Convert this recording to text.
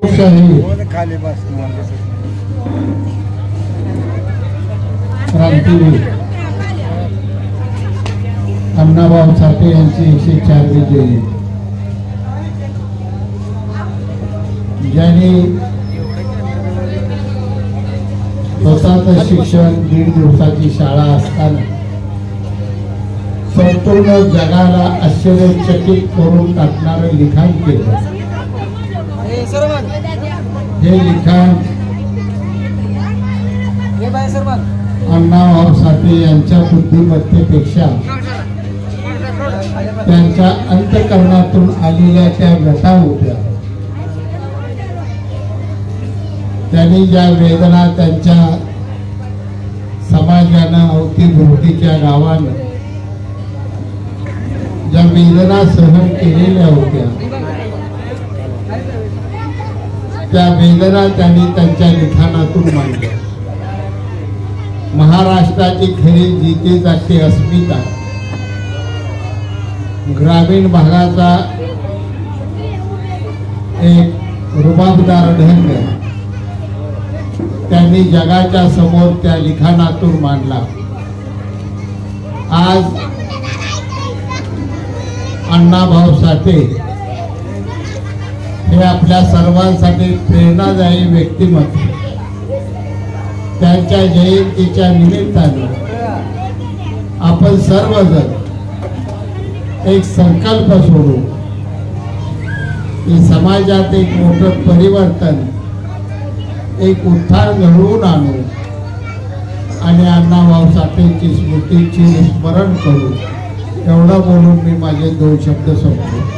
क्रांतीवीर अण्णाभाऊ साठे यांची 104वी जयंती, ज्यांनी स्वतःचं शिक्षण 1.5 दिवसाची शाळा असताना संपूर्ण जगाला आश्चर्यचकित करून टाकणारे लिखाण केलं. हे लिखाण अण्णाभाऊ साठे यांच्या बुद्धिमत्तेपेक्षा त्यांच्या अंतःकरणातून आलेल्या त्या व्यथा होत्या. त्यांनी ज्या वेदना त्यांच्या समाजानं अवतीभोवतीच्या गावानं ज्या वेदना सहन केलेल्या होत्या, त्या वेदना त्यांनी त्यांच्या लिखाणातून मांडल्या. महाराष्ट्राची खरी जिते जागती अस्मिता, ग्रामीण भागाचा एक रुबाबदार ढंग त्यांनी जगाच्या समोर त्या लिखाणातून मांडला. आज अण्णाभाऊ साठे हे आपल्या सर्वांसाठी प्रेरणादायी व्यक्तिमत्व. त्यांच्या जयंतीच्या निमित्ताने आपण सर्वजण एक संकल्प सोडू की समाजात एक मोठं परिवर्तन, एक उत्थान घडवून आणू आणि अण्णाभाऊ साठेंची स्मृतीची स्मरण करू. एवढं बोलून मी माझे 2 शब्द संपतो.